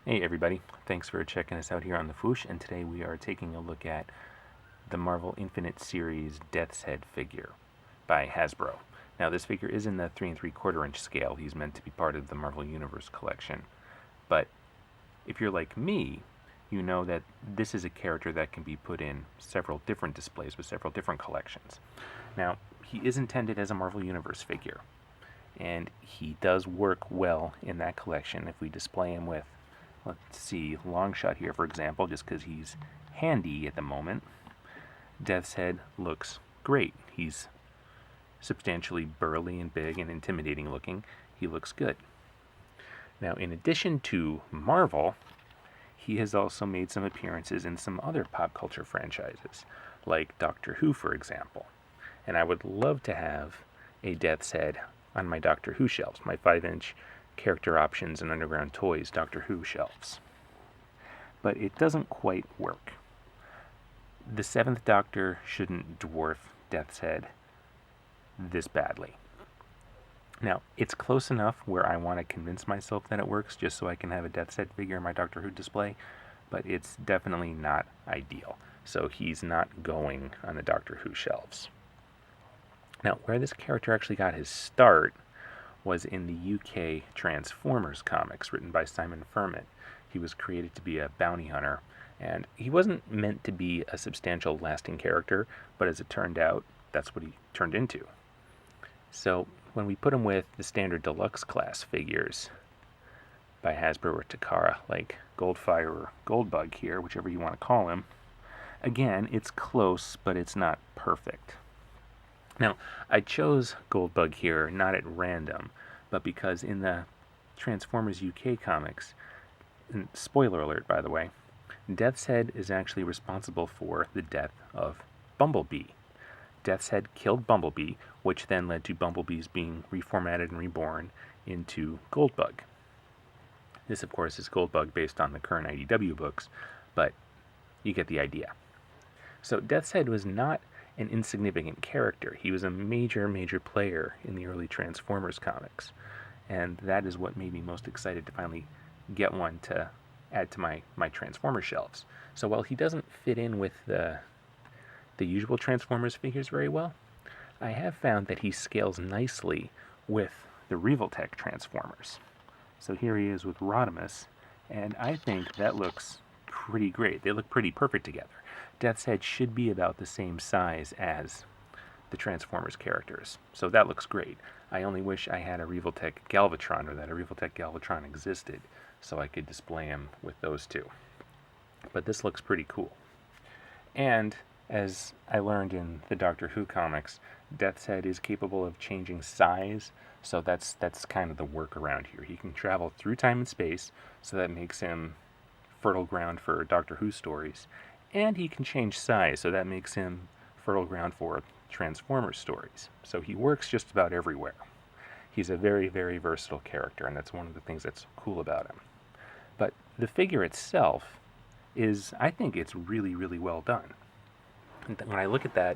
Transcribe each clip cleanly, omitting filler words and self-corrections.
Hey everybody, thanks for checking us out here on the Foosh, and today we are taking a look at the Marvel Infinite Series Death's Head figure by Hasbro. Now this figure is in the 3 3/4 inch scale. He's meant to be part of the Marvel Universe collection, but if you're like me, you know that this is a character that can be put in several different displays with several different collections. Now, he is intended as a Marvel Universe figure, and he does work well in that collection if we display him with, let's see, long shot here, for example, just because he's handy at the moment. Death's Head looks great. He's substantially burly and big and intimidating looking. He looks good. Now, in addition to Marvel, he has also made some appearances in some other pop culture franchises, like Doctor Who, for example. And I would love to have a Death's Head on my Doctor Who shelves, my 5-inch Character Options and Underground Toys Doctor Who shelves. But it doesn't quite work. The 7th Doctor shouldn't dwarf Death's Head this badly. Now, it's close enough where I want to convince myself that it works just so I can have a Death's Head figure in my Doctor Who display, but it's definitely not ideal. So he's not going on the Doctor Who shelves. Now, where this character actually got his start was in the UK Transformers comics written by Simon Furman. He was created to be a bounty hunter, and he wasn't meant to be a substantial, lasting character, but as it turned out, that's what he turned into. So when we put him with the standard deluxe class figures by Hasbro or Takara, like Goldfire or Goldbug here, whichever you want to call him, again, it's close, but it's not perfect. Now, I chose Goldbug here not at random, but because in the Transformers UK comics, and spoiler alert by the way, Death's Head is actually responsible for the death of Bumblebee. Death's Head killed Bumblebee, which then led to Bumblebee's being reformatted and reborn into Goldbug. This, of course, is Goldbug based on the current IDW books, but you get the idea. So Death's Head was not an insignificant character. He was a major, major player in the early Transformers comics, and that is what made me most excited to finally get one to add to my Transformers shelves. So while he doesn't fit in with the usual Transformers figures very well, I have found that he scales nicely with the Revoltech Transformers. So here he is with Rodimus, and I think that looks pretty great. They look pretty perfect together. Death's Head should be about the same size as the Transformers characters, so that looks great. I only wish I had a Revoltech Galvatron, or that a Revoltech Galvatron existed, so I could display him with those two. But this looks pretty cool. And as I learned in the Doctor Who comics, Death's Head is capable of changing size, so that's kind of the workaround here. He can travel through time and space, so that makes him fertile ground for Doctor Who stories. And he can change size, so that makes him fertile ground for Transformers stories. So he works just about everywhere. He's a very, very versatile character, and that's one of the things that's cool about him. But the figure itself is, I think it's really, really well done. And when I look at that,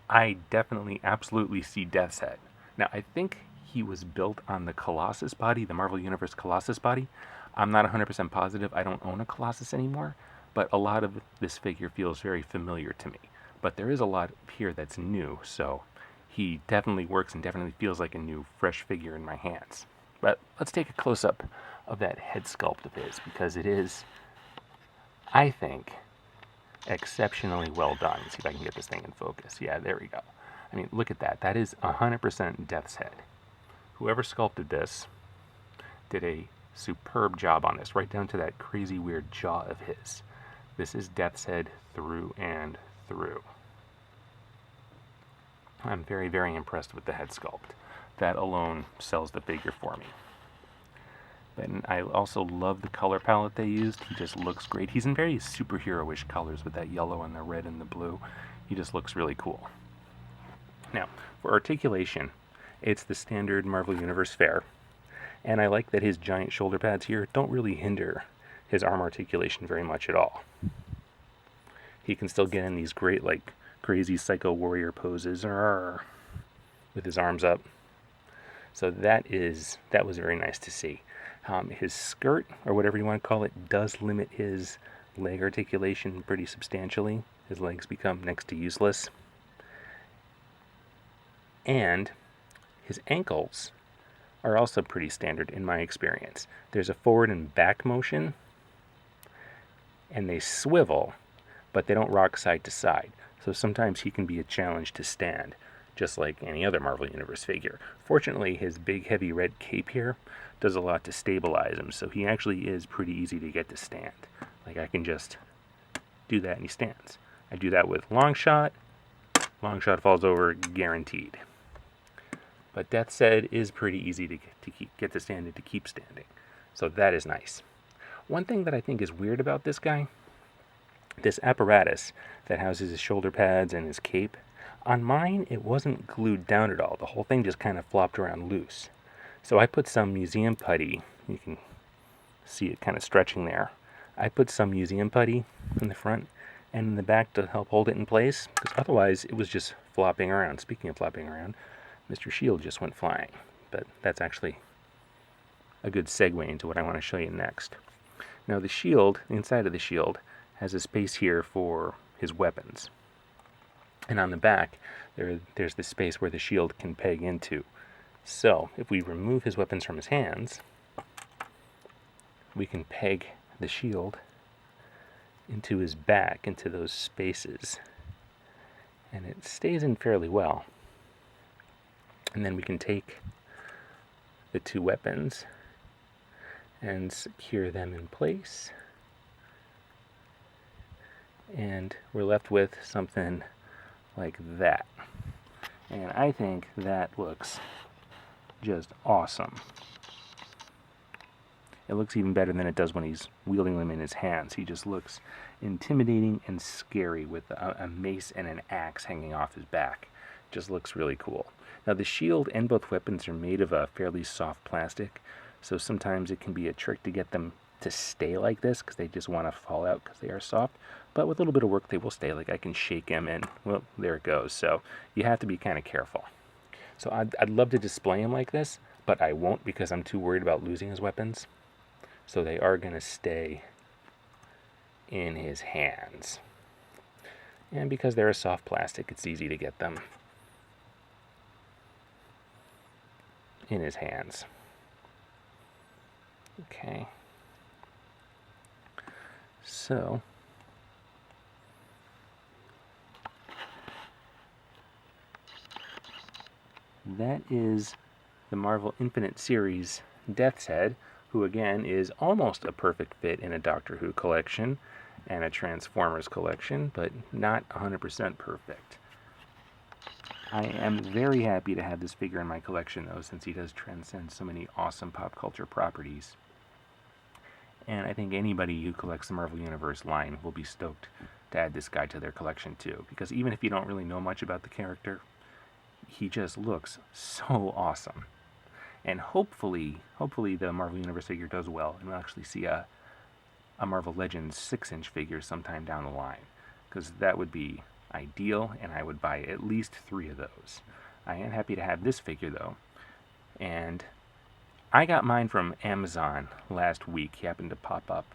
I definitely, absolutely see Death's Head. Now, I think he was built on the Colossus body, the Marvel Universe Colossus body. I'm not 100% positive. I don't own a Colossus anymore, but a lot of this figure feels very familiar to me. But there is a lot here that's new, so he definitely works and definitely feels like a new, fresh figure in my hands. But let's take a close-up of that head sculpt of his, because it is, I think, exceptionally well done. Let's see if I can get this thing in focus. Yeah, there we go. I mean, look at that. That is 100% Death's Head. Whoever sculpted this did a superb job on this, right down to that crazy weird jaw of his. This is Death's Head through and through. I'm very, very impressed with the head sculpt. That alone sells the figure for me. And I also love the color palette they used. He just looks great. He's in very superhero-ish colors with that yellow and the red and the blue. He just looks really cool. Now, for articulation, it's the standard Marvel Universe fare. And I like that his giant shoulder pads here don't really hinder his arm articulation very much at all. He can still get in these great, like, crazy psycho warrior poses with his arms up. So that was very nice to see. His skirt, or whatever you want to call it, does limit his leg articulation pretty substantially. His legs become next to useless. And his ankles are also pretty standard in my experience. There's a forward and back motion, and they swivel, but they don't rock side to side. So sometimes he can be a challenge to stand, just like any other Marvel Universe figure. Fortunately, his big heavy red cape here does a lot to stabilize him, so he actually is pretty easy to get to stand. Like, I can just do that and he stands. I do that with long shot falls over, guaranteed. But Death's Head is pretty easy to get to stand and to keep standing, so that is nice. One thing that I think is weird about this guy, this apparatus that houses his shoulder pads and his cape, on mine it wasn't glued down at all. The whole thing just kind of flopped around loose. So I put some museum putty, you can see it kind of stretching there. I put some museum putty in the front and in the back to help hold it in place, because otherwise it was just flopping around. Speaking of flopping around, Mr. Shield just went flying, but that's actually a good segue into what I want to show you next. Now the shield, inside of the shield, has a space here for his weapons. And on the back, there's the space where the shield can peg into. So, if we remove his weapons from his hands, we can peg the shield into his back, into those spaces. And it stays in fairly well. And then we can take the two weapons and secure them in place. And we're left with something like that. And I think that looks just awesome. It looks even better than it does when he's wielding them in his hands. He just looks intimidating and scary with a mace and an axe hanging off his back. Just looks really cool. Now the shield and both weapons are made of a fairly soft plastic, so sometimes it can be a trick to get them to stay like this because they just want to fall out because they are soft. But with a little bit of work they will stay. Like, I can shake him and, well, there it goes. So you have to be kind of careful. So I'd love to display him like this, but I won't because I'm too worried about losing his weapons. So they are going to stay in his hands. And because they're a soft plastic, it's easy to get them in his hands. Okay. So that is the Marvel Infinite Series Death's Head, who again is almost a perfect fit in a Doctor Who collection and a Transformers collection, but not 100% perfect. I am very happy to have this figure in my collection, though, since he does transcend so many awesome pop culture properties. And I think anybody who collects the Marvel Universe line will be stoked to add this guy to their collection too, because even if you don't really know much about the character, he just looks so awesome. And hopefully the Marvel Universe figure does well, and we'll actually see a Marvel Legends 6-inch figure sometime down the line, because that would be ideal, and I would buy at least 3 of those. I am happy to have this figure, though, and I got mine from Amazon last week. He happened to pop up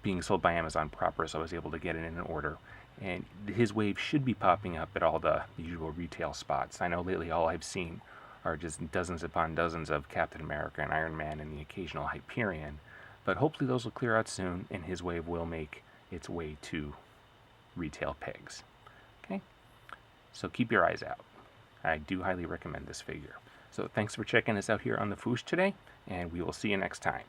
being sold by Amazon proper, so I was able to get it in an order. And his wave should be popping up at all the usual retail spots. I know lately all I've seen are just dozens upon dozens of Captain America and Iron Man and the occasional Hyperion. But hopefully those will clear out soon, and his wave will make its way to retail pegs. Okay? So keep your eyes out. I do highly recommend this figure. So thanks for checking us out here on the Foosh today, and we will see you next time.